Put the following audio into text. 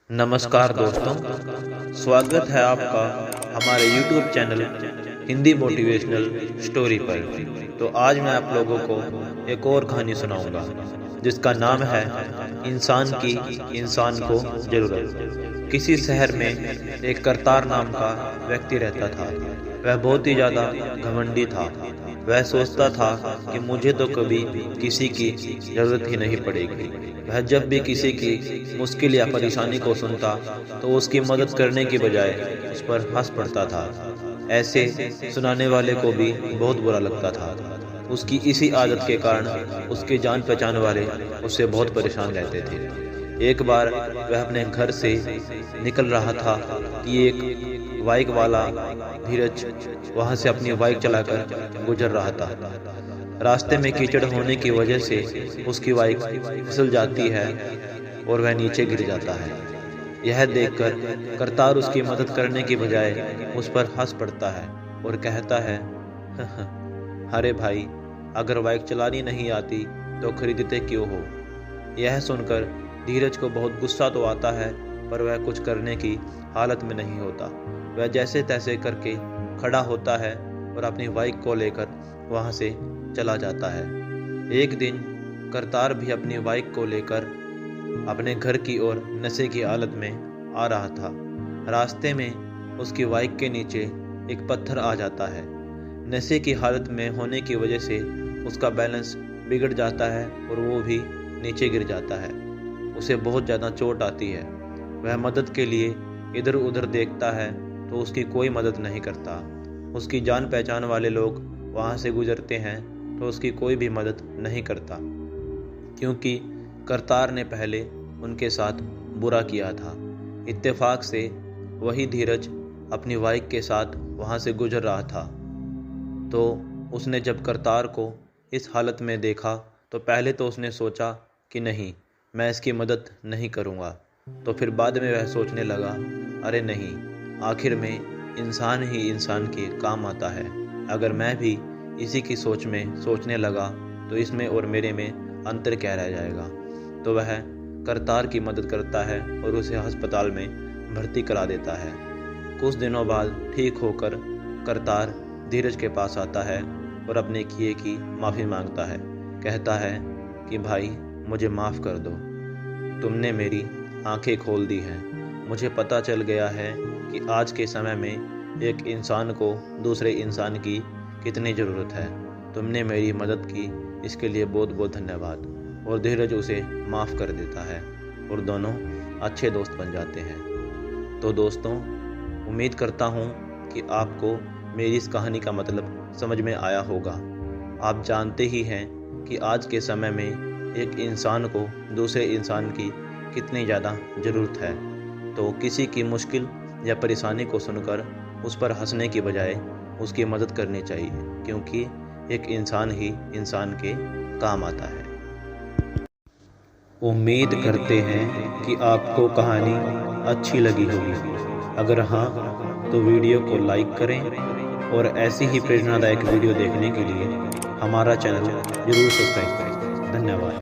नमस्कार दोस्तों, स्वागत है आपका हमारे YouTube channel Hindi motivational story पर। तो आज मैं आप लोगों को एक और कहानी सुनाऊंगा जिसका नाम है इंसान की इंसान को जरूरत। किसी शहर में एक करतार नाम का व्यक्ति रहता था। वह बहुत ही ज़्यादा घमंडी था। वह सोचता था कि मुझे तो कभी किसी की ज़रूरत ही नहीं पड़ेगी। वह जब भी किसी की मुश्किल या परेशानी को सुनता तो उसकी मदद करने की बजाय उस पर हंस पड़ता था। ऐसे सुनाने वाले को भी बहुत बुरा लगता था। उसकी इसी आदत के कारण उसके जान पहचान वाले उससे बहुत परेशान रहते थे। एक बार वह अपने घर से निकल रहा था कि एक बाइक वाला धीरज वहां से अपनी बाइक चलाकर गुजर रहा था। रास्ते में कीचड़ होने की वजह से उसकी बाइक फिसल जाती है और वह नीचे गिर जाता है। यह देखकर करतार उसकी मदद करने की बजाय उस पर हंस पड़ता है और कहता है, अरे भाई, अगर बाइक चलानी नहीं आती तो खरीदते क्यों हो। यह सुनकर धीरज को बहुत गुस्सा तो आता है, पर वह कुछ करने की हालत में नहीं होता। वह जैसे तैसे करके खड़ा होता है और अपनी बाइक को लेकर वहां से चला जाता है। एक दिन करतार भी अपनी बाइक को लेकर अपने घर की ओर नशे की हालत में आ रहा था। रास्ते में उसकी बाइक के नीचे एक पत्थर आ जाता है। नशे की हालत में होने की वजह से उसका बैलेंस बिगड़ जाता है और वो भी नीचे गिर जाता है। उसे बहुत ज़्यादा चोट आती है। वह मदद के लिए इधर उधर देखता है तो उसकी कोई मदद नहीं करता। उसकी जान पहचान वाले लोग वहाँ से गुजरते हैं तो उसकी कोई भी मदद नहीं करता, क्योंकि करतार ने पहले उनके साथ बुरा किया था। इत्तेफाक से वही धीरज अपनी बाइक के साथ वहाँ से गुजर रहा था। तो उसने जब करतार को इस हालत में देखा तो पहले तो उसने सोचा कि नहीं, मैं इसकी मदद नहीं करूँगा। तो फिर बाद में वह सोचने लगा, अरे नहीं, आखिर में इंसान ही इंसान के काम आता है। अगर मैं भी इसी की सोच में सोचने लगा तो इसमें और मेरे में अंतर क्या रह जाएगा। तो वह करतार की मदद करता है और उसे अस्पताल में भर्ती करा देता है। कुछ दिनों बाद ठीक होकर करतार धीरज के पास आता है और अपने किए की माफ़ी मांगता है। कहता है कि भाई, मुझे माफ़ कर दो, तुमने मेरी आंखें खोल दी हैं। मुझे पता चल गया है कि आज के समय में एक इंसान को दूसरे इंसान की कितनी ज़रूरत है। तुमने मेरी मदद की, इसके लिए बहुत बहुत धन्यवाद। और धीरज उसे माफ़ कर देता है और दोनों अच्छे दोस्त बन जाते हैं। तो दोस्तों, उम्मीद करता हूँ कि आपको मेरी इस कहानी का मतलब समझ में आया होगा। आप जानते ही हैं कि आज के समय में एक इंसान को दूसरे इंसान की कितनी ज़्यादा ज़रूरत है। तो किसी की मुश्किल या परेशानी को सुनकर उस पर हंसने की बजाय उसकी मदद करनी चाहिए, क्योंकि एक इंसान ही इंसान के काम आता है। उम्मीद करते हैं कि आपको कहानी अच्छी लगी होगी। अगर हाँ, तो वीडियो को लाइक करें और ऐसी ही प्रेरणादायक वीडियो देखने के लिए हमारा चैनल जरूर सब्सक्राइब करें। धन्यवाद।